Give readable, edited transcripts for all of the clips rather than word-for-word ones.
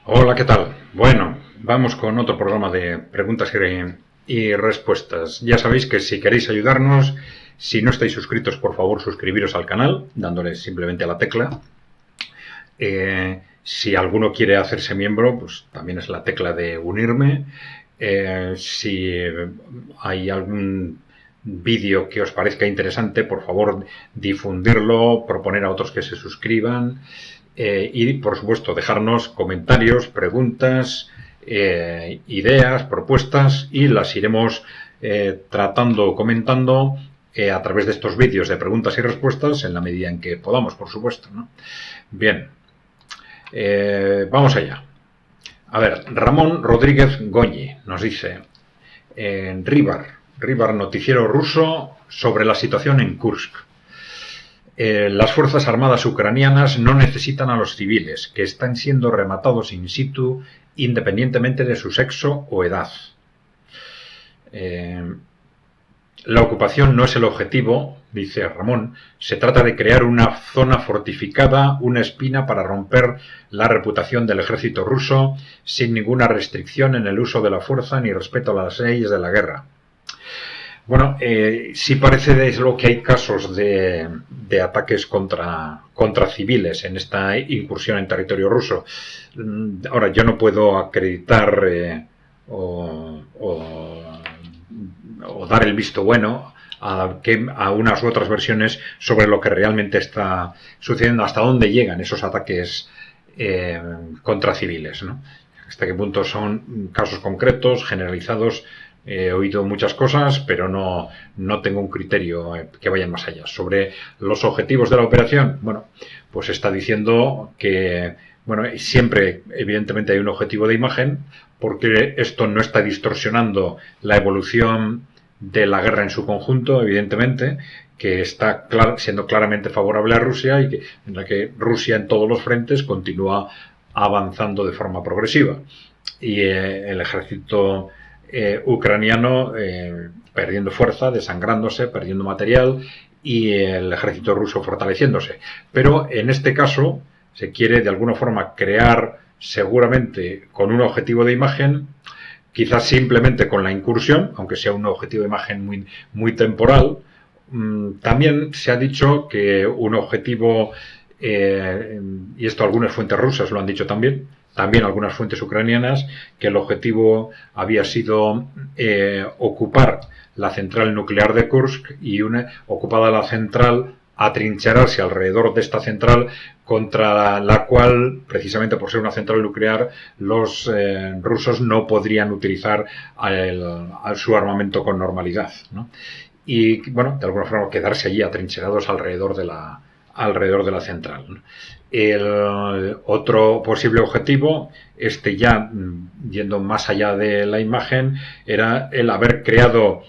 Hola, ¿qué tal? Bueno, vamos con otro programa de preguntas y respuestas. Ya sabéis que si queréis ayudarnos, si no estáis suscritos, por favor, suscribiros al canal, dándole simplemente a la tecla. Si alguno quiere hacerse miembro, pues también es la tecla de unirme. Si hay algún vídeo que os parezca interesante, por favor, difundirlo, proponer a otros que se suscriban. Y por supuesto dejarnos comentarios, preguntas, ideas, propuestas y las iremos tratando, comentando a través de estos vídeos de preguntas y respuestas en la medida en que podamos, por supuesto, ¿no? Bien, vamos allá. A ver, Ramón Rodríguez Goñi nos dice en Ribar noticiero ruso sobre la situación en Kursk. Las Fuerzas Armadas ucranianas no necesitan a los civiles, que están siendo rematados in situ independientemente de su sexo o edad. La ocupación no es el objetivo, dice Ramón, se trata de crear una zona fortificada, una espina para romper la reputación del ejército ruso sin ninguna restricción en el uso de la fuerza ni respeto a las leyes de la guerra. Bueno, sí parece desde luego que hay casos de ataques contra civiles en esta incursión en territorio ruso. Ahora, yo no puedo acreditar o dar el visto bueno a unas u otras versiones sobre lo que realmente está sucediendo, hasta dónde llegan esos ataques contra civiles, ¿no? Hasta qué punto son casos concretos, generalizados. He oído muchas cosas, pero no tengo un criterio que vaya más allá. Sobre los objetivos de la operación, bueno, pues está diciendo que, bueno, siempre evidentemente hay un objetivo de imagen, porque esto no está distorsionando la evolución de la guerra en su conjunto, evidentemente, que está siendo claramente favorable a Rusia y en la que Rusia en todos los frentes continúa avanzando de forma progresiva. Y el ejército ucraniano perdiendo fuerza, desangrándose, perdiendo material, y el ejército ruso fortaleciéndose. Pero en este caso se quiere de alguna forma crear, seguramente con un objetivo de imagen, quizás simplemente con la incursión, aunque sea un objetivo de imagen muy temporal. También se ha dicho que un objetivo, y esto algunas fuentes rusas lo han dicho también algunas fuentes ucranianas, que el objetivo había sido ocupar la central nuclear de Kursk y ocupada la central, atrincherarse alrededor de esta central contra la cual, precisamente por ser una central nuclear, los rusos no podrían utilizar su armamento con normalidad, ¿no? Y, bueno, de alguna forma quedarse allí atrincherados alrededor de la central, ¿no? El otro posible objetivo, ya yendo más allá de la imagen, era el haber creado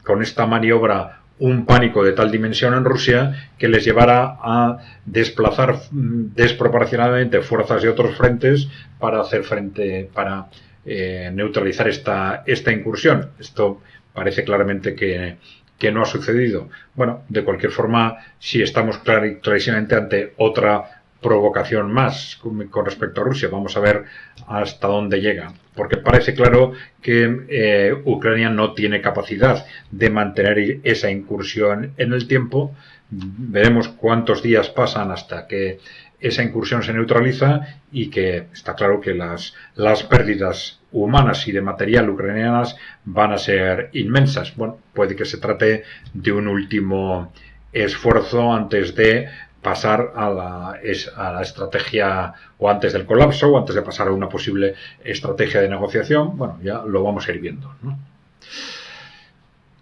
con esta maniobra un pánico de tal dimensión en Rusia que les llevara a desplazar desproporcionadamente fuerzas de otros frentes para hacer frente, para neutralizar esta incursión. Esto parece claramente que no ha sucedido. Bueno, de cualquier forma, sí estamos clarísimamente ante otra provocación más con respecto a Rusia. Vamos a ver hasta dónde llega, porque parece claro que Ucrania no tiene capacidad de mantener esa incursión en el tiempo. Veremos cuántos días pasan hasta que esa incursión se neutraliza, y que está claro que las pérdidas humanas y de material ucranianas van a ser inmensas. Bueno, puede que se trate de un último esfuerzo antes de pasar a la estrategia, o antes del colapso, o antes de pasar a una posible estrategia de negociación. Bueno, ya lo vamos a ir viendo, ¿no?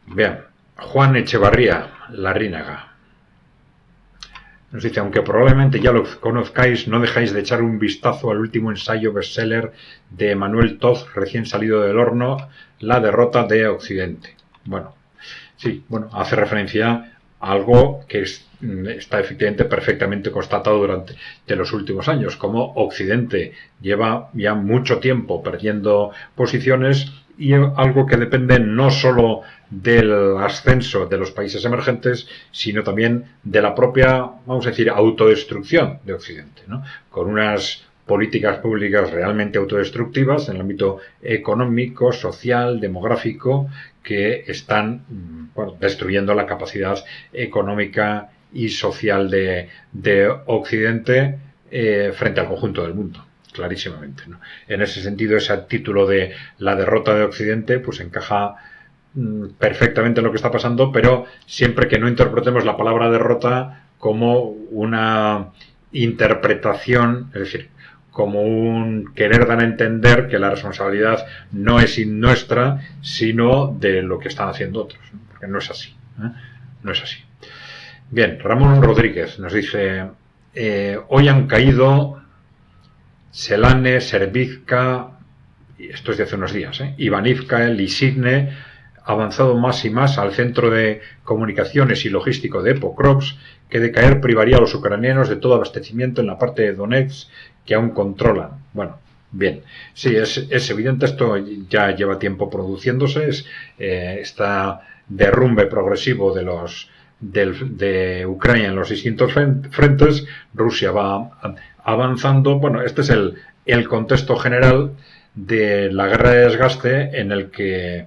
Bien, Juan Echevarría Larrínaga nos dice: aunque probablemente ya lo conozcáis, no dejáis de echar un vistazo al último ensayo bestseller de Emmanuel Todd, recién salido del horno, La derrota de Occidente. Bueno, sí, bueno, hace referencia a algo que está efectivamente perfectamente constatado durante los últimos años, como Occidente lleva ya mucho tiempo perdiendo posiciones, y algo que depende no solo del ascenso de los países emergentes, sino también de la propia, vamos a decir, autodestrucción de Occidente, ¿no? Con unas políticas públicas realmente autodestructivas en el ámbito económico, social, demográfico, que están destruyendo la capacidad económica y social de Occidente frente al conjunto del mundo, clarísimamente, ¿no? En ese sentido, ese título de la derrota de Occidente pues encaja perfectamente en lo que está pasando, pero siempre que no interpretemos la palabra derrota como una interpretación, es decir, como un querer dar a entender que la responsabilidad no es nuestra, sino de lo que están haciendo otros, ¿no? Porque no es así, ¿eh? No es así. Bien, Ramón Rodríguez nos dice, hoy han caído Selane, Servizka, esto es de hace unos días, Ivanivka, Lisigne, avanzado más y más al centro de comunicaciones y logístico de Pokrovsk, que de caer privaría a los ucranianos de todo abastecimiento en la parte de Donetsk que aún controlan. Bueno, bien, sí, es evidente, esto ya lleva tiempo produciéndose, esta derrumbe progresivo de Ucrania en los distintos frentes. Rusia va avanzando. Bueno, este es el contexto general de la guerra de desgaste en el que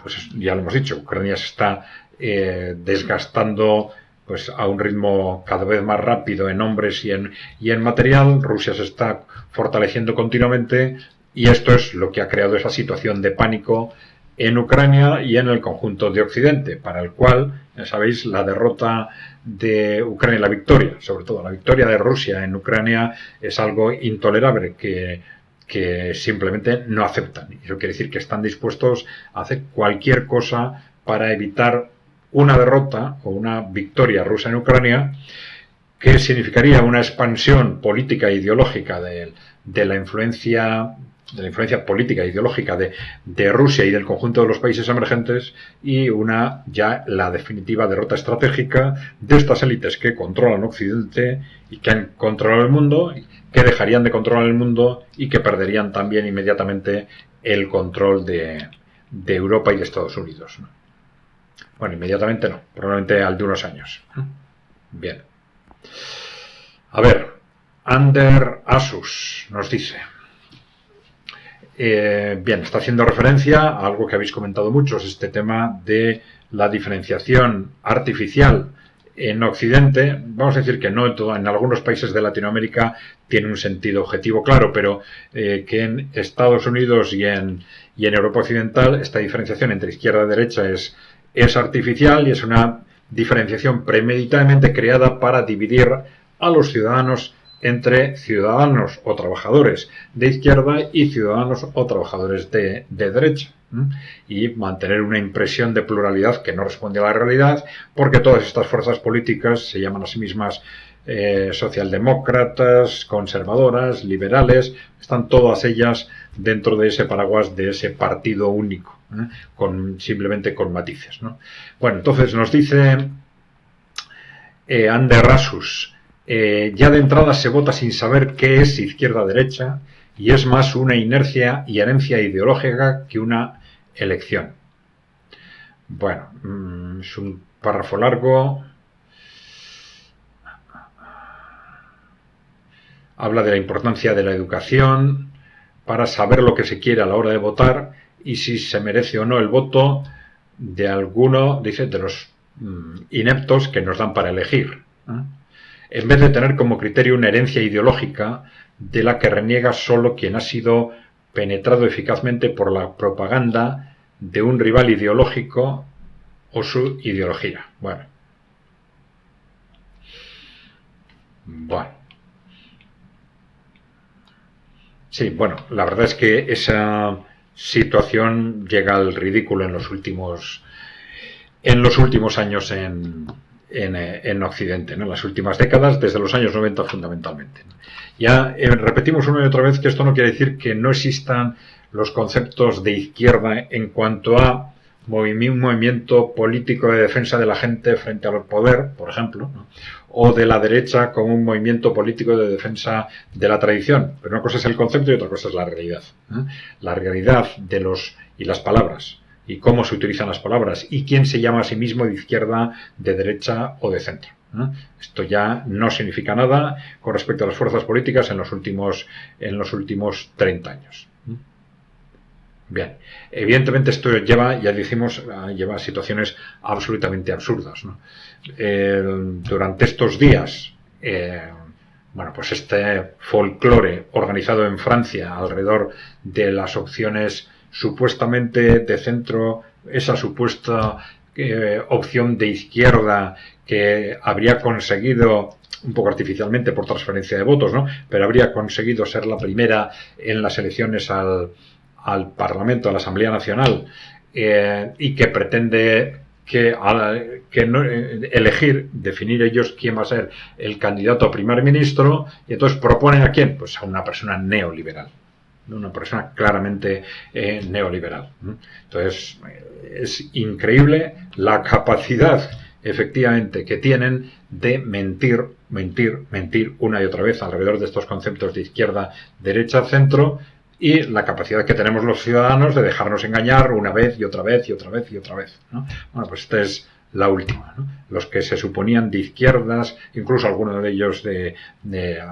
pues ya lo hemos dicho, Ucrania se está desgastando pues a un ritmo cada vez más rápido en hombres y en material. Rusia se está fortaleciendo continuamente y esto es lo que ha creado esa situación de pánico en Ucrania y en el conjunto de Occidente, para el cual, ya sabéis, la derrota de Ucrania, la victoria, sobre todo la victoria de Rusia en Ucrania, es algo intolerable que simplemente no aceptan. Y eso quiere decir que están dispuestos a hacer cualquier cosa para evitar una derrota o una victoria rusa en Ucrania, que significaría una expansión política e ideológica de la influencia política e ideológica de Rusia y del conjunto de los países emergentes, y la definitiva derrota estratégica de estas élites que controlan Occidente y que han controlado el mundo, que dejarían de controlar el mundo y que perderían también inmediatamente el control de Europa y de Estados Unidos, ¿no? Bueno, inmediatamente no, probablemente al de unos años. Bien. A ver, Ander Asus nos dice, bien, está haciendo referencia a algo que habéis comentado muchos, este tema de la diferenciación artificial en Occidente. Vamos a decir que no en algunos países de Latinoamérica tiene un sentido objetivo claro, pero que en Estados Unidos y en Europa Occidental esta diferenciación entre izquierda y derecha es artificial y es una diferenciación premeditadamente creada para dividir a los ciudadanos entre ciudadanos o trabajadores de izquierda y ciudadanos o trabajadores de derecha, y mantener una impresión de pluralidad que no responde a la realidad, porque todas estas fuerzas políticas se llaman a sí mismas socialdemócratas, conservadoras, liberales, están todas ellas dentro de ese paraguas de ese partido único, simplemente con matices, ¿no? Bueno, entonces nos dice Ander Asus, ya de entrada se vota sin saber qué es izquierda-derecha y es más una inercia y herencia ideológica que una elección. Bueno, es un párrafo largo. Habla de la importancia de la educación para saber lo que se quiere a la hora de votar y si se merece o no el voto de alguno, dice, de los ineptos que nos dan para elegir, en vez de tener como criterio una herencia ideológica de la que reniega solo quien ha sido penetrado eficazmente por la propaganda de un rival ideológico o su ideología. Bueno. Sí, bueno, la verdad es que esa situación llega al ridículo en los últimos años en Occidente, ¿no? En las últimas décadas, desde los años 90 fundamentalmente. Ya repetimos una y otra vez que esto no quiere decir que no existan los conceptos de izquierda en cuanto a un movimiento político de defensa de la gente frente al poder, por ejemplo, ¿no? O de la derecha como un movimiento político de defensa de la tradición. Pero una cosa es el concepto y otra cosa es la realidad, ¿eh? La realidad y las palabras, y cómo se utilizan las palabras, y quién se llama a sí mismo de izquierda, de derecha o de centro. Esto ya no significa nada con respecto a las fuerzas políticas en los últimos 30 años. Bien, evidentemente esto lleva, ya decimos, lleva a situaciones absolutamente absurdas, ¿no? Durante estos días, bueno, pues este folclore organizado en Francia alrededor de las opciones supuestamente de centro, esa supuesta opción de izquierda que habría conseguido, un poco artificialmente por transferencia de votos, ¿no?, pero habría conseguido ser la primera en las elecciones al Parlamento, a la Asamblea Nacional, y que pretende elegir, definir ellos quién va a ser el candidato a primer ministro, y entonces proponen ¿a quién? Pues a una persona neoliberal, una persona claramente neoliberal. Entonces es increíble la capacidad efectivamente que tienen de mentir una y otra vez alrededor de estos conceptos de izquierda, derecha, centro, y la capacidad que tenemos los ciudadanos de dejarnos engañar una vez y otra vez y otra vez y otra vez, ¿no? Bueno, pues esta es la última, ¿no? Los que se suponían de izquierdas, incluso algunos de ellos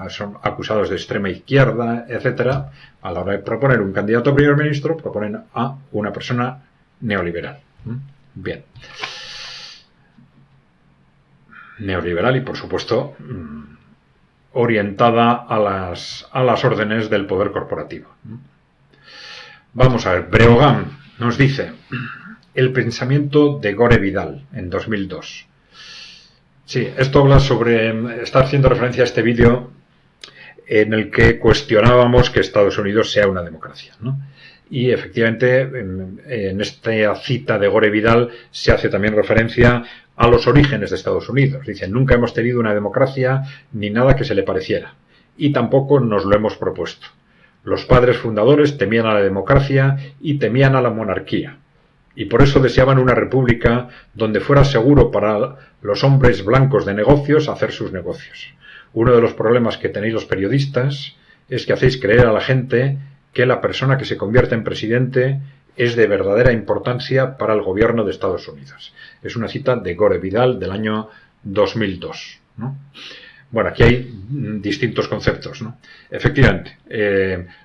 son acusados de extrema izquierda, etcétera, a la hora de proponer un candidato a primer ministro, proponen a una persona neoliberal. Bien. Neoliberal y, por supuesto, orientada a las órdenes del poder corporativo. Vamos a ver, Breogán nos dice el pensamiento de Gore Vidal en 2002. Sí, esto habla sobre, está haciendo referencia a este vídeo en el que cuestionábamos que Estados Unidos sea una democracia, ¿no? Y efectivamente en esta cita de Gore Vidal se hace también referencia a los orígenes de Estados Unidos. Dicen, nunca hemos tenido una democracia ni nada que se le pareciera, y tampoco nos lo hemos propuesto. Los padres fundadores temían a la democracia y temían a la monarquía, y por eso deseaban una república donde fuera seguro para los hombres blancos de negocios hacer sus negocios. Uno de los problemas que tenéis los periodistas es que hacéis creer a la gente que la persona que se convierte en presidente es de verdadera importancia para el gobierno de Estados Unidos. Es una cita de Gore Vidal del año 2002, ¿no? Bueno, aquí hay distintos conceptos, ¿no? Efectivamente,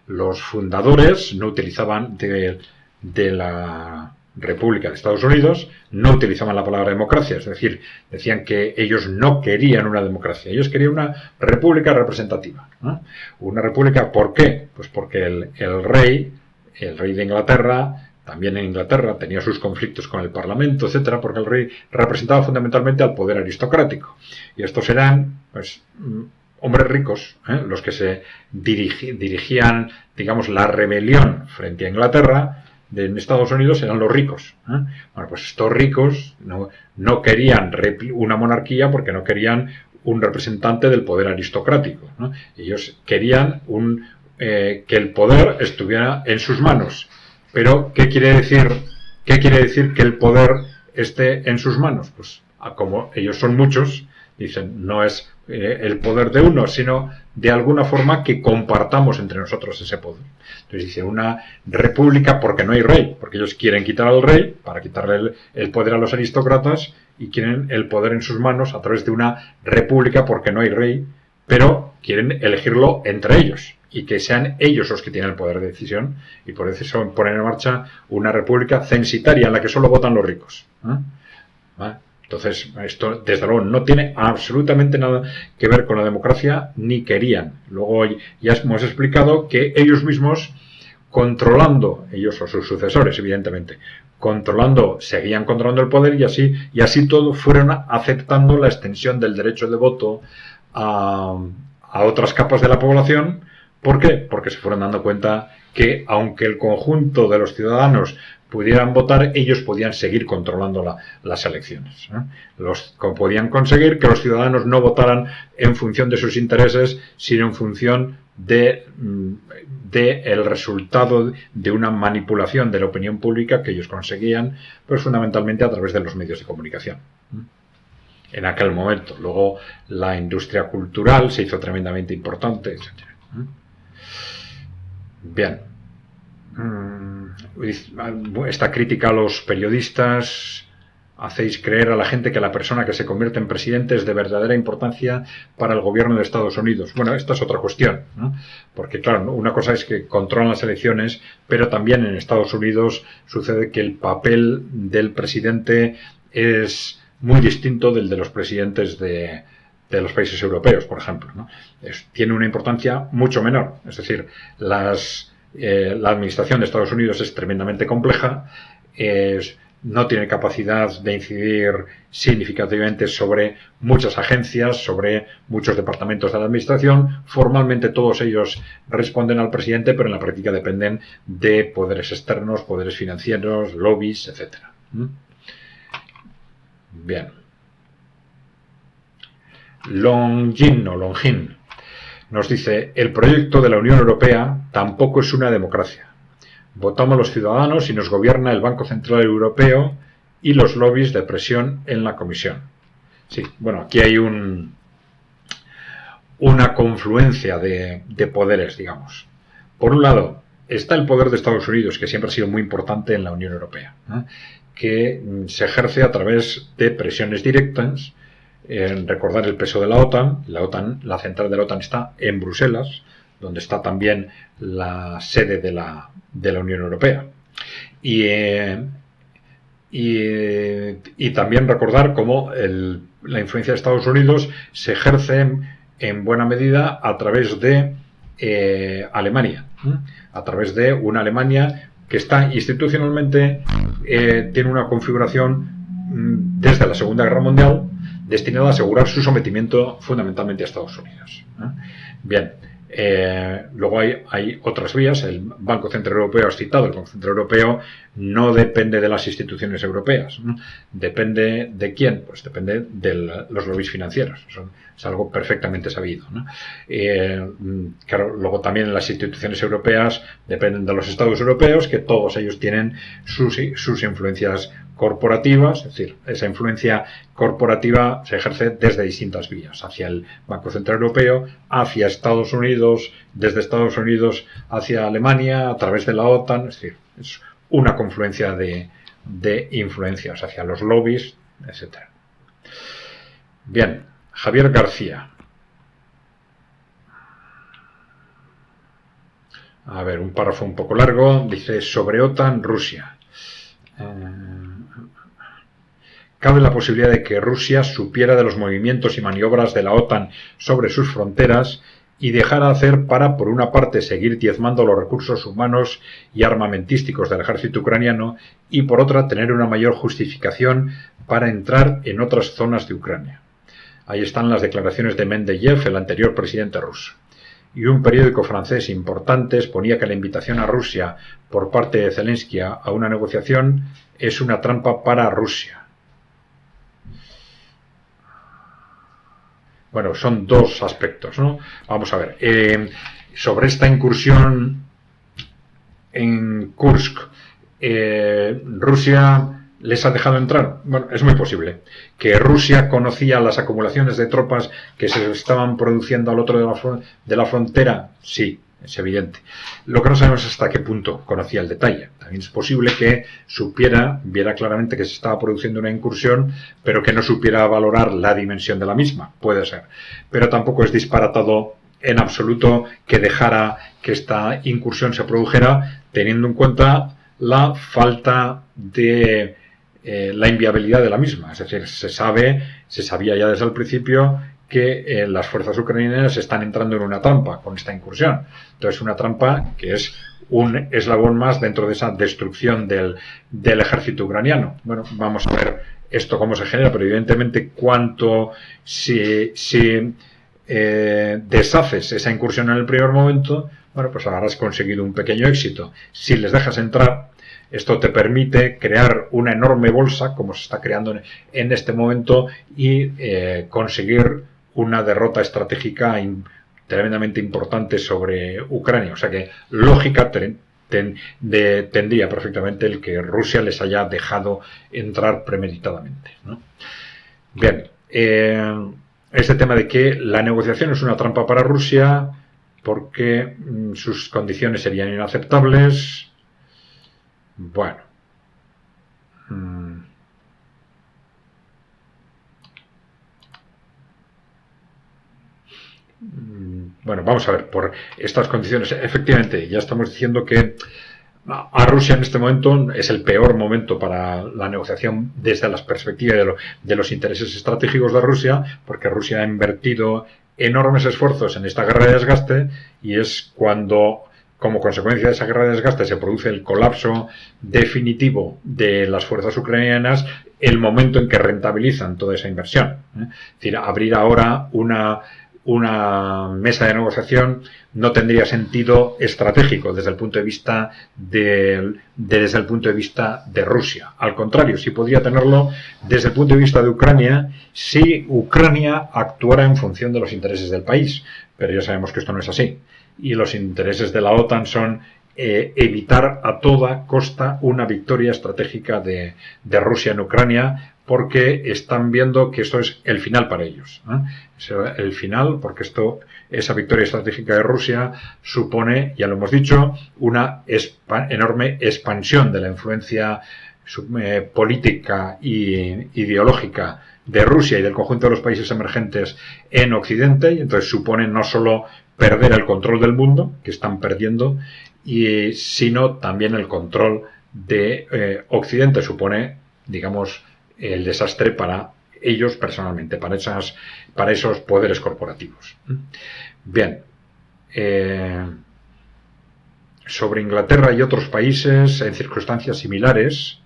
los fundadores no utilizaban de la República de Estados Unidos, no utilizaban la palabra democracia, es decir, decían que ellos no querían una democracia, ellos querían una república representativa, ¿no? Una república, ¿por qué? Pues porque el rey de Inglaterra, también en Inglaterra tenía sus conflictos con el Parlamento, etcétera, porque el rey representaba fundamentalmente al poder aristocrático, y estos eran, pues, hombres ricos, los que se dirigían, digamos, la rebelión frente a Inglaterra en Estados Unidos eran los ricos. Bueno, pues estos ricos no querían una monarquía porque no querían un representante del poder aristocrático, ¿no? Ellos querían que el poder estuviera en sus manos. Pero, ¿qué quiere decir que el poder esté en sus manos? Pues como ellos son muchos, dicen, no es el poder de uno, sino de alguna forma que compartamos entre nosotros ese poder. Entonces dice una república porque no hay rey, porque ellos quieren quitar al rey para quitarle el poder a los aristócratas y quieren el poder en sus manos a través de una república porque no hay rey, pero quieren elegirlo entre ellos y que sean ellos los que tienen el poder de decisión, y por eso ponen en marcha una república censitaria en la que solo votan los ricos. ¿Vale? Entonces, esto, desde luego, no tiene absolutamente nada que ver con la democracia, ni querían. Luego ya hemos explicado que ellos mismos, controlando, ellos o sus sucesores, evidentemente, seguían controlando el poder, y así todo fueron aceptando la extensión del derecho de voto a otras capas de la población. ¿Por qué? Porque se fueron dando cuenta que, aunque el conjunto de los ciudadanos pudieran votar, ellos podían seguir controlando las elecciones, podían conseguir que los ciudadanos no votaran en función de sus intereses, sino en función de el resultado de una manipulación de la opinión pública que ellos conseguían, pues fundamentalmente a través de los medios de comunicación. En aquel momento. Luego la industria cultural se hizo tremendamente importante, etc. Bien. Esta crítica a los periodistas, hacéis creer a la gente que la persona que se convierte en presidente es de verdadera importancia para el gobierno de Estados Unidos. Bueno, esta es otra cuestión, ¿no? Porque claro, una cosa es que controlan las elecciones, pero también en Estados Unidos sucede que el papel del presidente es muy distinto del de los presidentes de los países europeos, por ejemplo, ¿no? Tiene una importancia mucho menor. Es decir, la administración de Estados Unidos es tremendamente compleja, no tiene capacidad de incidir significativamente sobre muchas agencias, sobre muchos departamentos de la administración. Formalmente todos ellos responden al presidente, pero en la práctica dependen de poderes externos, poderes financieros, lobbies, etc. Bien. Longin nos dice: el proyecto de la Unión Europea tampoco es una democracia. Votamos los ciudadanos y nos gobierna el Banco Central Europeo y los lobbies de presión en la Comisión. Sí, bueno, aquí hay una confluencia de poderes, digamos. Por un lado, está el poder de Estados Unidos, que siempre ha sido muy importante en la Unión Europea, ¿eh? Que se ejerce a través de presiones directas. Recordar el peso de la OTAN. La central de la OTAN está en Bruselas, donde está también la sede de la Unión Europea. Y también recordar cómo la influencia de Estados Unidos se ejerce en buena medida a través de Alemania, a través de una Alemania que está institucionalmente, tiene una configuración desde la Segunda Guerra Mundial destinada a asegurar su sometimiento fundamentalmente a Estados Unidos. Bien, luego hay otras vías. El Banco Central Europeo has citado. El Banco Central Europeo no depende de las instituciones europeas, ¿no? Depende de quién, pues depende de los lobbies financieros. Eso es algo perfectamente sabido, ¿no? Claro, luego también las instituciones europeas dependen de los Estados europeos, que todos ellos tienen sus influencias corporativas. Es decir, esa influencia corporativa se ejerce desde distintas vías: hacia el Banco Central Europeo, hacia Estados Unidos, desde Estados Unidos hacia Alemania, a través de la OTAN. Es decir, es una confluencia de influencias hacia los lobbies, etc. Bien, Javier García. A ver, un párrafo un poco largo. Dice: sobre OTAN, Rusia. Cabe la posibilidad de que Rusia supiera de los movimientos y maniobras de la OTAN sobre sus fronteras y dejara hacer para, por una parte, seguir diezmando los recursos humanos y armamentísticos del ejército ucraniano, y por otra, tener una mayor justificación para entrar en otras zonas de Ucrania. Ahí están las declaraciones de Medvedev, el anterior presidente ruso. Y un periódico francés importante exponía que la invitación a Rusia por parte de Zelensky a una negociación es una trampa para Rusia. Bueno, son dos aspectos, ¿no? Vamos a ver. Sobre esta incursión en Kursk, ¿Rusia les ha dejado entrar? Bueno, es muy posible. Que Rusia conocía las acumulaciones de tropas que se estaban produciendo al otro de la frontera, sí, es evidente. Lo que no sabemos es hasta qué punto conocía el detalle. También es posible que viera claramente que se estaba produciendo una incursión, pero que no supiera valorar la dimensión de la misma. Puede ser. Pero tampoco es disparatado en absoluto que dejara que esta incursión se produjera, teniendo en cuenta la falta de la inviabilidad de la misma. Es decir, se sabía ya desde el principio que las fuerzas ucranianas están entrando en una trampa con esta incursión. Entonces, una trampa que es un eslabón más dentro de esa destrucción del ejército ucraniano. Bueno, vamos a ver esto cómo se genera, pero evidentemente cuanto si deshaces esa incursión en el primer momento, bueno, pues habrás conseguido un pequeño éxito. Si les dejas entrar, esto te permite crear una enorme bolsa, como se está creando en este momento, y conseguir una derrota estratégica tremendamente importante sobre Ucrania. O sea que lógica tendría perfectamente el que Rusia les haya dejado entrar premeditadamente, ¿no? Bien, este tema de que la negociación es una trampa para Rusia porque sus condiciones serían inaceptables. Bueno, bueno, vamos a ver, por estas condiciones, efectivamente, ya estamos diciendo que a Rusia en este momento es el peor momento para la negociación desde la perspectiva de los intereses estratégicos de Rusia, porque Rusia ha invertido enormes esfuerzos en esta guerra de desgaste y es cuando, como consecuencia de esa guerra de desgaste, se produce el colapso definitivo de las fuerzas ucranianas, el momento en que rentabilizan toda esa inversión. Es decir, abrir ahora una mesa de negociación no tendría sentido estratégico desde el punto de vista desde el punto de vista de Rusia. Al contrario, sí podría tenerlo desde el punto de vista de Ucrania si Ucrania actuara en función de los intereses del país. Pero ya sabemos que esto no es así. Y los intereses de la OTAN son evitar a toda costa una victoria estratégica de Rusia en Ucrania, porque están viendo que esto es el final para ellos, el final, porque esa victoria estratégica de Rusia supone, ya lo hemos dicho, una enorme expansión de la influencia política e ideológica de Rusia y del conjunto de los países emergentes en Occidente, y entonces supone no solo perder el control del mundo, que están perdiendo, sino también el control de Occidente. Supone, digamos, el desastre para ellos personalmente, para esos poderes corporativos. Bien, sobre Inglaterra y otros países en circunstancias similares,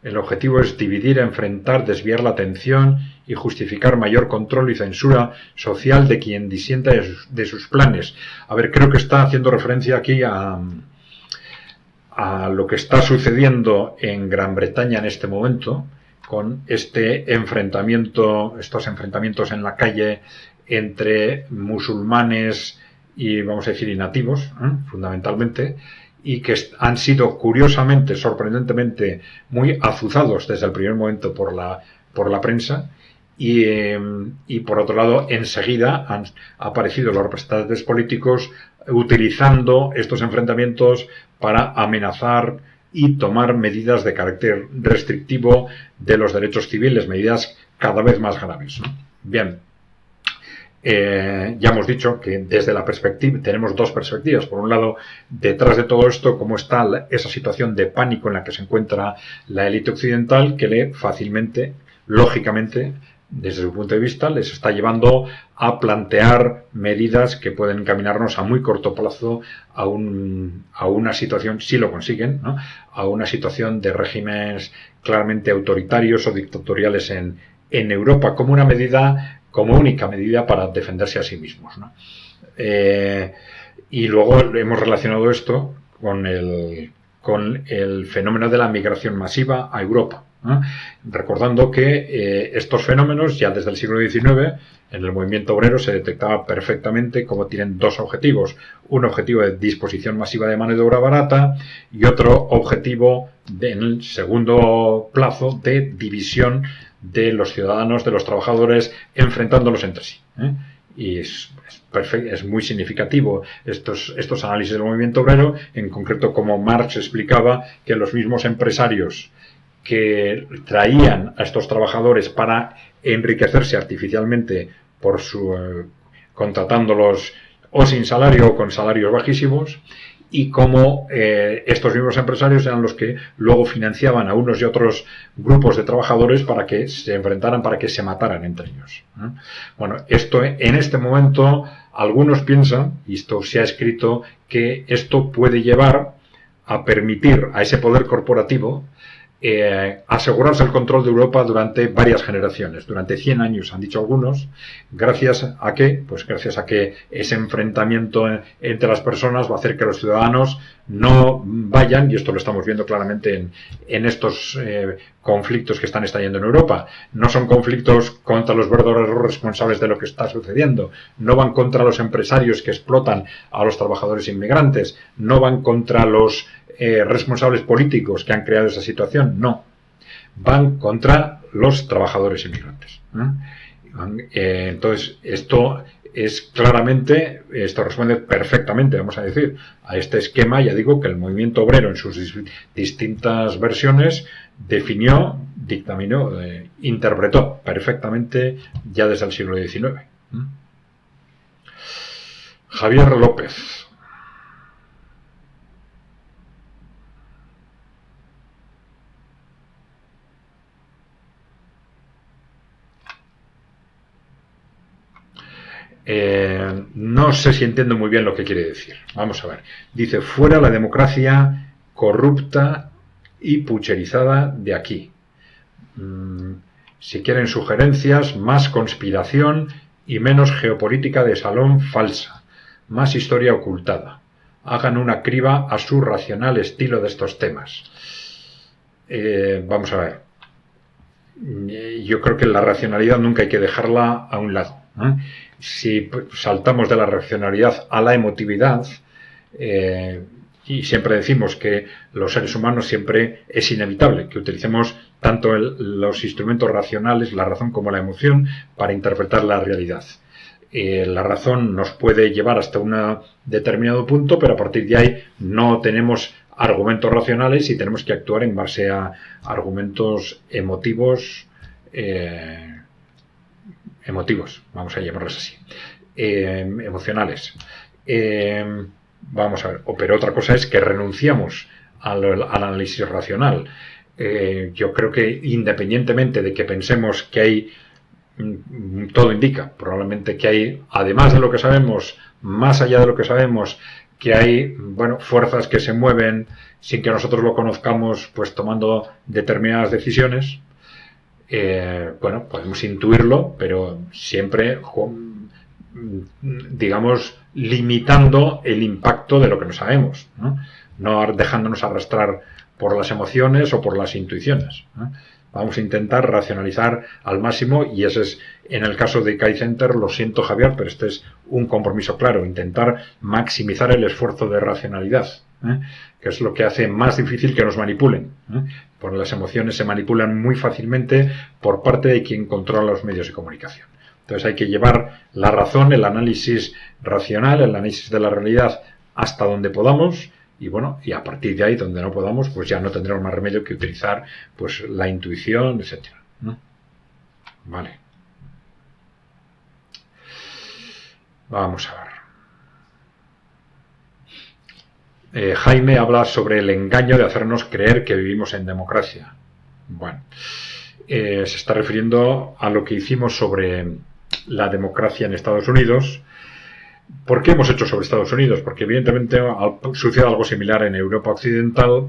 el objetivo es dividir, enfrentar, desviar la atención y justificar mayor control y censura social de quien disienta de sus planes. A ver, creo que está haciendo referencia aquí a lo que está sucediendo en Gran Bretaña en este momento, con estos enfrentamientos en la calle entre musulmanes y, vamos a decir, y nativos, fundamentalmente, y que han sido curiosamente, sorprendentemente, muy azuzados desde el primer momento por la prensa. Y por otro lado, enseguida han aparecido los representantes políticos utilizando estos enfrentamientos para amenazar y tomar medidas de carácter restrictivo de los derechos civiles, medidas cada vez más graves, ¿no? Bien, ya hemos dicho que desde la perspectiva tenemos dos perspectivas. Por un lado, detrás de todo esto, cómo está esa situación de pánico en la que se encuentra la élite occidental, que le fácilmente, lógicamente, desde su punto de vista, les está llevando a plantear medidas que pueden encaminarnos a muy corto plazo a una situación, si lo consiguen, ¿no?, a una situación de regímenes claramente autoritarios o dictatoriales en Europa, como única medida para defenderse a sí mismos, ¿no? Y luego hemos relacionado esto con el fenómeno de la migración masiva a Europa, ¿no? Recordando que estos fenómenos ya desde el siglo XIX en el movimiento obrero se detectaba perfectamente cómo tienen dos objetivos: un objetivo de disposición masiva de mano de obra barata y otro objetivo en el segundo plazo de división de los ciudadanos, de los trabajadores, enfrentándolos entre sí, y es muy significativo estos análisis del movimiento obrero, en concreto como Marx explicaba que los mismos empresarios que traían a estos trabajadores para enriquecerse artificialmente contratándolos o sin salario o con salarios bajísimos, y cómo estos mismos empresarios eran los que luego financiaban a unos y otros grupos de trabajadores para que se enfrentaran, para que se mataran entre ellos. Bueno, esto en este momento algunos piensan, y esto se ha escrito, que esto puede llevar a permitir a ese poder corporativo asegurarse el control de Europa durante varias generaciones, durante 100 años, han dicho algunos. ¿Gracias a qué? Pues gracias a que ese enfrentamiento entre las personas va a hacer que los ciudadanos no vayan, y esto lo estamos viendo claramente en estos conflictos que están estallando en Europa. No son conflictos contra los verdaderos responsables de lo que está sucediendo, no van contra los empresarios que explotan a los trabajadores inmigrantes, no van contra los responsables políticos que han creado esa situación, no, van contra los trabajadores inmigrantes. Entonces, esto responde perfectamente, vamos a decir, a este esquema. Ya digo que el movimiento obrero en sus distintas versiones definió, dictaminó, interpretó perfectamente ya desde el siglo XIX. Javier López. No sé si entiendo muy bien lo que quiere decir. Vamos a ver. Dice, fuera la democracia corrupta y pucherizada de aquí. Si quieren sugerencias, más conspiración y menos geopolítica de salón falsa. Más historia ocultada. Hagan una criba a su racional estilo de estos temas. Vamos a ver. Yo creo que la racionalidad nunca hay que dejarla a un lado. Si saltamos de la racionalidad a la emotividad, y siempre decimos que los seres humanos siempre es inevitable que utilicemos tanto los instrumentos racionales, la razón como la emoción, para interpretar la realidad. La razón nos puede llevar hasta un determinado punto, pero a partir de ahí no tenemos argumentos racionales y tenemos que actuar en base a argumentos emotivos, vamos a llamarlos así, emocionales. Vamos a ver, pero otra cosa es que renunciamos al análisis racional. Yo creo que independientemente de que pensemos que hay, todo indica probablemente que hay, además de lo que sabemos, más allá de lo que sabemos, que hay, fuerzas que se mueven sin que nosotros lo conozcamos, pues tomando determinadas decisiones. Podemos intuirlo, pero siempre, digamos, limitando el impacto de lo que no sabemos, no dejándonos arrastrar por las emociones o por las intuiciones. Vamos a intentar racionalizar al máximo, y ese es, en el caso de Kite Center, lo siento Javier, pero este es un compromiso claro, intentar maximizar el esfuerzo de racionalidad, que es lo que hace más difícil que nos manipulen, porque las emociones se manipulan muy fácilmente por parte de quien controla los medios de comunicación. Entonces hay que llevar la razón, el análisis racional, el análisis de la realidad hasta donde podamos, y a partir de ahí, donde no podamos, pues ya no tendremos más remedio que utilizar pues la intuición, etcétera, Vale. Vamos a ver. Jaime habla sobre el engaño de hacernos creer que vivimos en democracia. Bueno, se está refiriendo a lo que hicimos sobre la democracia en Estados Unidos. ¿Por qué hemos hecho sobre Estados Unidos? Porque evidentemente sucede algo similar en Europa Occidental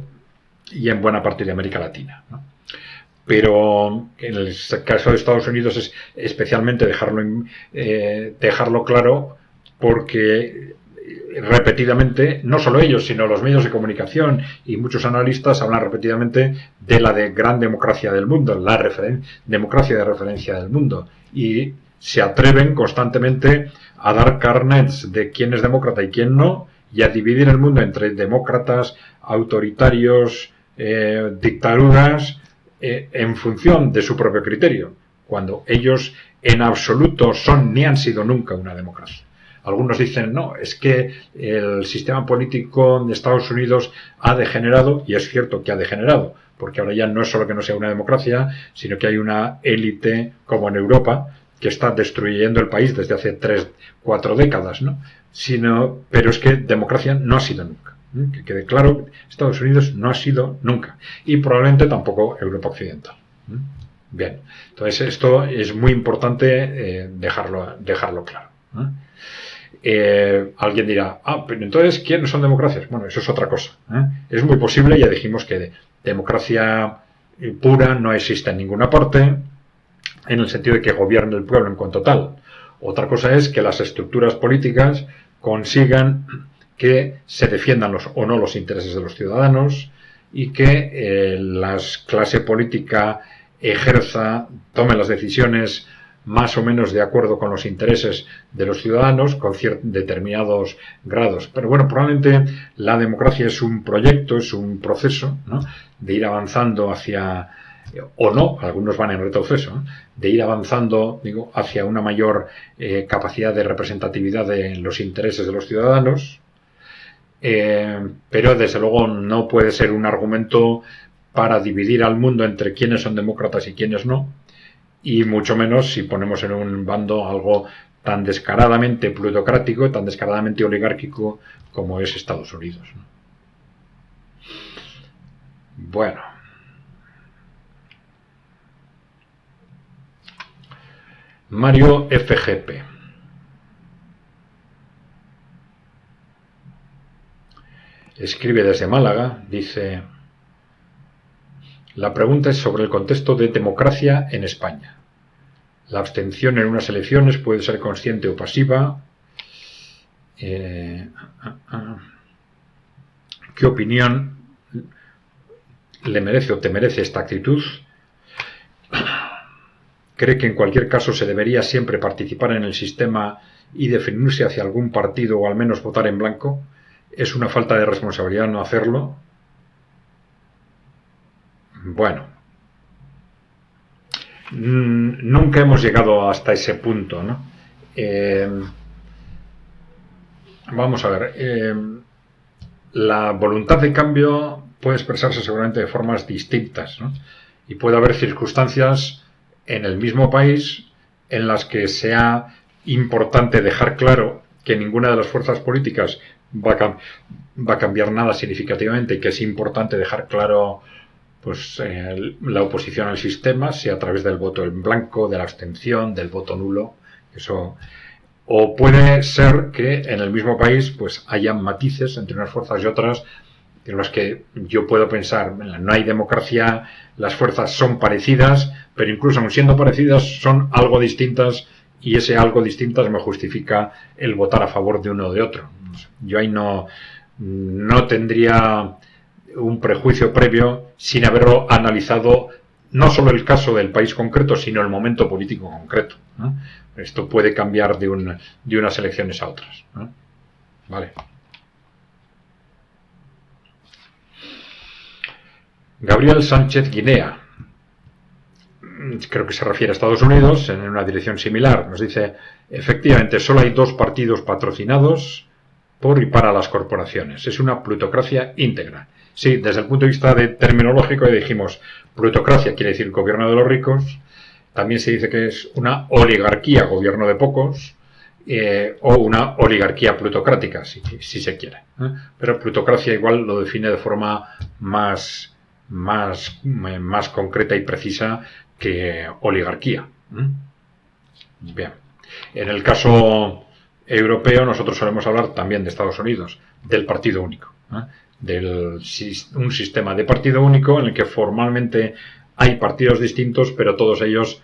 y en buena parte de América Latina, Pero en el caso de Estados Unidos es especialmente dejarlo claro, porque repetidamente, no solo ellos, sino los medios de comunicación y muchos analistas hablan repetidamente de la gran democracia del mundo, la democracia de referencia del mundo, y se atreven constantemente a dar carnets de quién es demócrata y quién no, y a dividir el mundo entre demócratas, autoritarios, dictaduras, en función de su propio criterio, cuando ellos en absoluto son ni han sido nunca una democracia. Algunos dicen, no, es que el sistema político de Estados Unidos ha degenerado, y es cierto que ha degenerado, porque ahora ya no es solo que no sea una democracia, sino que hay una élite, como en Europa, que está destruyendo el país desde hace 3-4 décadas, pero es que democracia no ha sido nunca. Que quede claro, Estados Unidos no ha sido nunca, y probablemente tampoco Europa Occidental. Bien, entonces esto es muy importante dejarlo claro. Alguien dirá, pero entonces, ¿quiénes son democracias? Bueno, eso es otra cosa. Es muy posible, ya dijimos que democracia pura no existe en ninguna parte, en el sentido de que gobierne el pueblo en cuanto tal. Otra cosa es que las estructuras políticas consigan que se defiendan o no los intereses de los ciudadanos, y que la clase política tome las decisiones más o menos de acuerdo con los intereses de los ciudadanos, con determinados grados. Pero bueno, probablemente la democracia es un proyecto, es un proceso, de ir avanzando hacia, o no, algunos van en retroceso, de ir avanzando, hacia una mayor capacidad de representatividad de los intereses de los ciudadanos, pero desde luego no puede ser un argumento para dividir al mundo entre quienes son demócratas y quienes no, y mucho menos si ponemos en un bando algo tan descaradamente plutocrático, tan descaradamente oligárquico como es Estados Unidos, ¿no? Bueno. Mario FGP. Escribe desde Málaga, dice: la pregunta es sobre el contexto de democracia en España. La abstención en unas elecciones puede ser consciente o pasiva. ¿Qué opinión le merece o te merece esta actitud? ¿Cree que en cualquier caso se debería siempre participar en el sistema y definirse hacia algún partido o al menos votar en blanco? ¿Es una falta de responsabilidad no hacerlo? Bueno, nunca hemos llegado hasta ese punto, ¿no? Vamos a ver, la voluntad de cambio puede expresarse seguramente de formas distintas, ¿no? Y puede haber circunstancias en el mismo país en las que sea importante dejar claro que ninguna de las fuerzas políticas va a cambiar nada significativamente y que es importante dejar claro pues la oposición al sistema, sea a través del voto en blanco, de la abstención, del voto nulo, eso. O puede ser que en el mismo país pues haya matices entre unas fuerzas y otras en los que yo puedo pensar, no hay democracia, las fuerzas son parecidas, pero incluso aun siendo parecidas son algo distintas y ese algo distintas me justifica el votar a favor de uno o de otro. Yo ahí no tendría un prejuicio previo sin haberlo analizado no solo el caso del país concreto, sino el momento político concreto, ¿no? Esto puede cambiar de unas elecciones a otras, ¿no? Vale. Gabriel Sánchez Guinea, creo que se refiere a Estados Unidos, en una dirección similar, nos dice: efectivamente, solo hay 2 partidos patrocinados por y para las corporaciones. Es una plutocracia íntegra. Sí, desde el punto de vista terminológico dijimos, plutocracia quiere decir gobierno de los ricos, también se dice que es una oligarquía, gobierno de pocos, o una oligarquía plutocrática, si se quiere, ¿eh? Pero plutocracia igual lo define de forma más concreta y precisa que oligarquía. Bien. En el caso europeo nosotros solemos hablar también de Estados Unidos, del partido único, un sistema de partido único en el que formalmente hay partidos distintos, pero todos ellos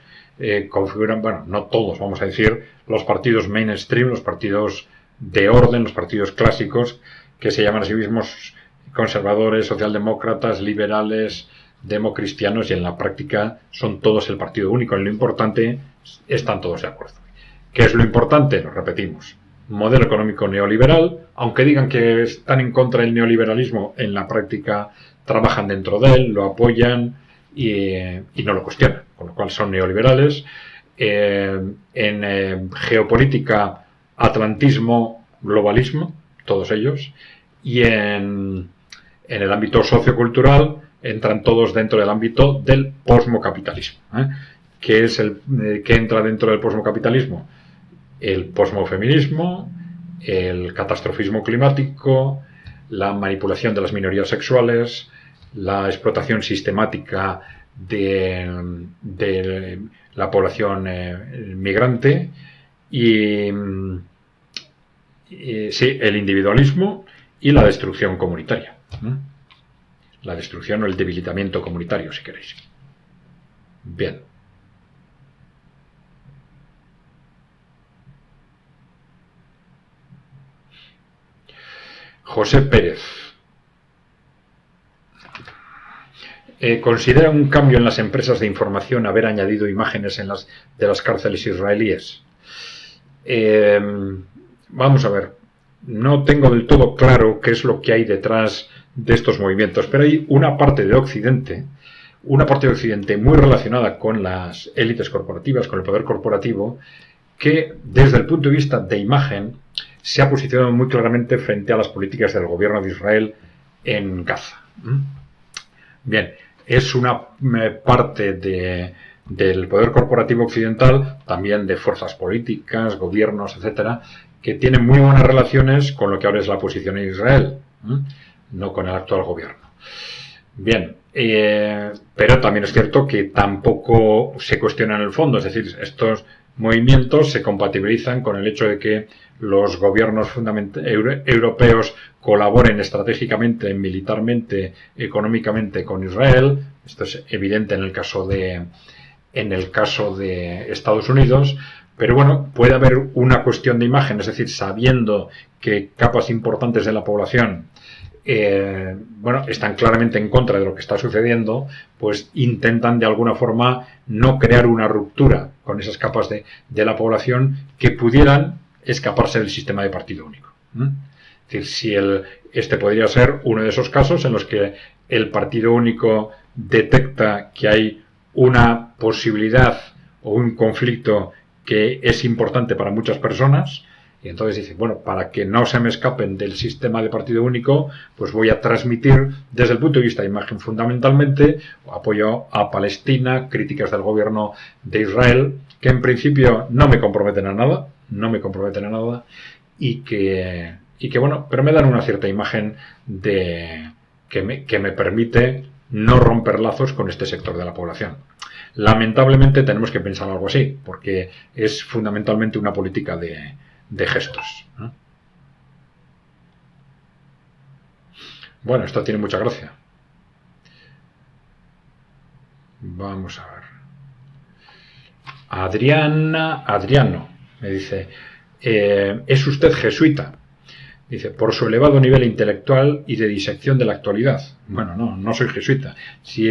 configuran, bueno, no todos, vamos a decir, los partidos mainstream, los partidos de orden, los partidos clásicos, que se llaman a sí mismos conservadores, socialdemócratas, liberales, democristianos, y en la práctica son todos el partido único. En lo importante están todos de acuerdo. ¿Qué es lo importante? Lo repetimos. Modelo económico neoliberal, aunque digan que están en contra del neoliberalismo, en la práctica trabajan dentro de él, lo apoyan y no lo cuestionan, con lo cual son neoliberales. En geopolítica, atlantismo, globalismo, todos ellos, y en el ámbito sociocultural entran todos dentro del ámbito del posmocapitalismo. ¿Qué es que entra dentro del posmocapitalismo? El posmofeminismo, el catastrofismo climático, la manipulación de las minorías sexuales, la explotación sistemática de la población migrante y sí, el individualismo y la destrucción comunitaria. La destrucción o el debilitamiento comunitario, si queréis. Bien. José Pérez. ¿Considera un cambio en las empresas de información haber añadido imágenes de las cárceles israelíes? Vamos a ver. No tengo del todo claro qué es lo que hay detrás de estos movimientos, pero hay una parte de Occidente muy relacionada con las élites corporativas, con el poder corporativo, que desde el punto de vista de imagen se ha posicionado muy claramente frente a las políticas del gobierno de Israel en Gaza. Bien, es una parte del poder corporativo occidental, también de fuerzas políticas, gobiernos, etcétera, que tienen muy buenas relaciones con lo que ahora es la posición en Israel, no con el actual gobierno. Bien, pero también es cierto que tampoco se cuestiona en el fondo, es decir, estos movimientos se compatibilizan con el hecho de que los gobiernos europeos colaboren estratégicamente, militarmente, económicamente con Israel. Esto es evidente en el caso de Estados Unidos, pero bueno, puede haber una cuestión de imagen, es decir, sabiendo que capas importantes de la población están claramente en contra de lo que está sucediendo, pues intentan de alguna forma no crear una ruptura con esas capas de la población que pudieran escaparse del sistema de partido único. Es decir, este podría ser uno de esos casos en los que el partido único detecta que hay una posibilidad o un conflicto que es importante para muchas personas, y entonces dice, bueno, para que no se me escapen del sistema de partido único, pues voy a transmitir desde el punto de vista de imagen fundamentalmente apoyo a Palestina, críticas del gobierno de Israel, que en principio no me comprometen a nada, y que bueno, pero me dan una cierta imagen que me permite no romper lazos con este sector de la población. Lamentablemente tenemos que pensar algo así, porque es fundamentalmente una política de gestos, ¿no? Bueno, esto tiene mucha gracia. Vamos a ver. Adriano me dice, ¿es usted jesuita? Dice, por su elevado nivel intelectual y de disección de la actualidad. Bueno, no soy jesuita. Si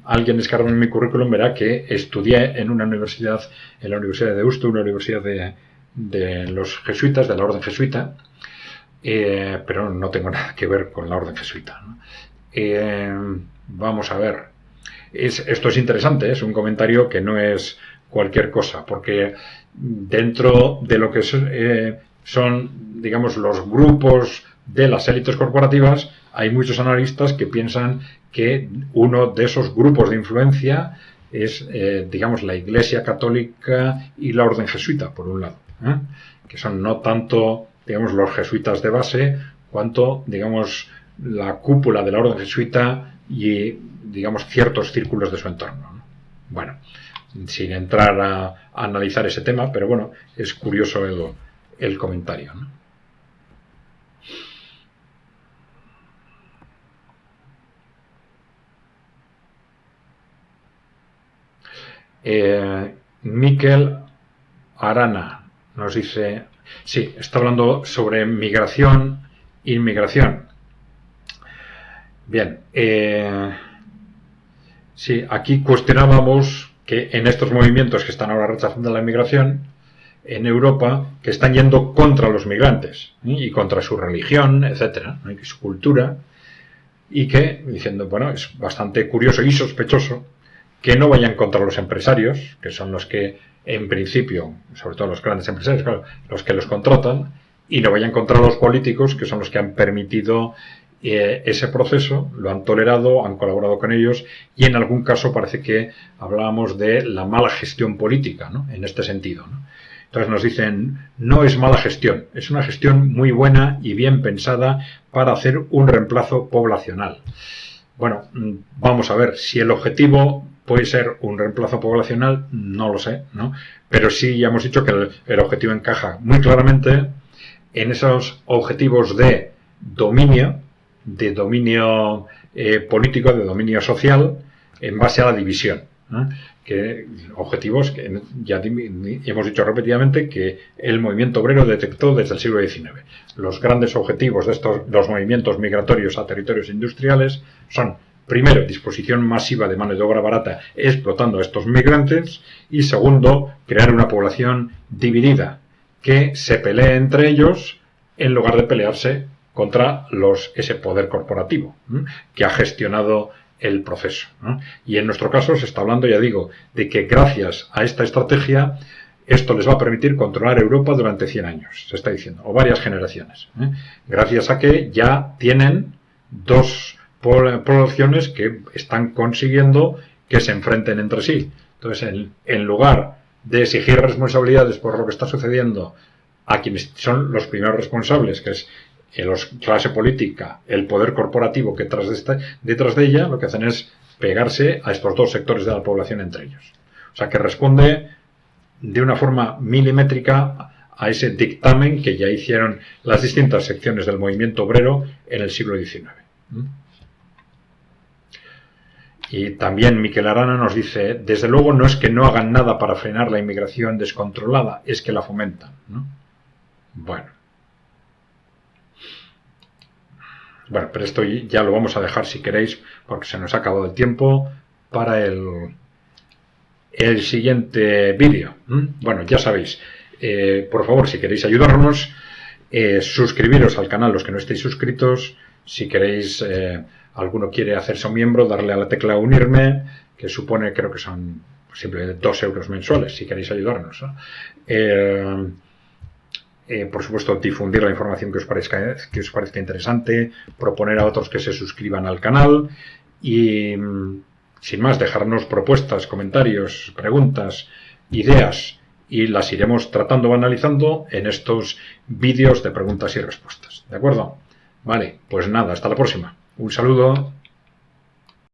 alguien escarba en mi currículum verá que estudié en una universidad, en la Universidad de Deusto, una universidad de los jesuitas, de la orden jesuita, pero no tengo nada que ver con la orden jesuita, ¿no? Vamos a ver. Esto es interesante, es un comentario que no es cualquier cosa, porque dentro de lo que son, digamos, los grupos de las élites corporativas, hay muchos analistas que piensan que uno de esos grupos de influencia es, digamos, la Iglesia Católica y la orden jesuita, por un lado, que son no tanto, digamos, los jesuitas de base, cuanto, digamos, la cúpula de la orden jesuita y, digamos, ciertos círculos de su entorno, ¿no? Bueno, sin entrar a analizar ese tema, pero bueno, es curioso el comentario, ¿no? Miquel Arana nos dice, sí, está hablando sobre migración, inmigración. Bien, sí, aquí cuestionábamos que en estos movimientos que están ahora rechazando la inmigración en Europa, que están yendo contra los migrantes, ¿sí? Y contra su religión, etcétera, ¿no? Y su cultura, y que, diciendo, bueno, es bastante curioso y sospechoso que no vayan contra los empresarios, que son los que, en principio, sobre todo los grandes empresarios, claro, los que los contratan, y no vayan contra los políticos, que son los que han permitido ese proceso, lo han tolerado, han colaborado con ellos, y en algún caso parece que hablábamos de la mala gestión política, ¿no? En este sentido, ¿no? Entonces nos dicen, no es mala gestión, es una gestión muy buena y bien pensada para hacer un reemplazo poblacional. Bueno, vamos a ver, si el objetivo puede ser un reemplazo poblacional, no lo sé, ¿no? Pero sí ya hemos dicho que el objetivo encaja muy claramente en esos objetivos de dominio político, de dominio social, en base a la división, ¿no? Que objetivos que ya hemos dicho repetidamente que el movimiento obrero detectó desde el siglo XIX. Los grandes objetivos de los movimientos migratorios a territorios industriales son, primero, disposición masiva de mano de obra barata explotando a estos migrantes, y segundo, crear una población dividida que se pelee entre ellos en lugar de pelearse contra ese poder corporativo, ¿no? Que ha gestionado el proceso, ¿no? Y en nuestro caso se está hablando, ya digo, de que gracias a esta estrategia esto les va a permitir controlar Europa durante 100 años, se está diciendo, o varias generaciones, gracias a que ya tienen dos poblaciones que están consiguiendo que se enfrenten entre sí. Entonces, en lugar de exigir responsabilidades por lo que está sucediendo a quienes son los primeros responsables, que es la clase política, el poder corporativo que detrás de ella, lo que hacen es pegarse a estos dos sectores de la población entre ellos. O sea, que responde de una forma milimétrica a ese dictamen que ya hicieron las distintas secciones del movimiento obrero en el siglo XIX. Y también Miquel Arana nos dice, desde luego no es que no hagan nada para frenar la inmigración descontrolada, es que la fomentan, ¿no? Bueno, pero esto ya lo vamos a dejar si queréis, porque se nos ha acabado el tiempo para el siguiente vídeo. Bueno, ya sabéis, por favor, si queréis ayudarnos, suscribiros al canal los que no estéis suscritos. Si queréis, alguno quiere hacerse un miembro, darle a la tecla unirme, que supone, creo que son simplemente 2 euros mensuales, si queréis ayudarnos, ¿no? Por supuesto, difundir la información que os parezca interesante, proponer a otros que se suscriban al canal y, sin más, dejarnos propuestas, comentarios, preguntas, ideas, y las iremos tratando o analizando en estos vídeos de preguntas y respuestas. ¿De acuerdo? Vale, pues nada, hasta la próxima. Un saludo.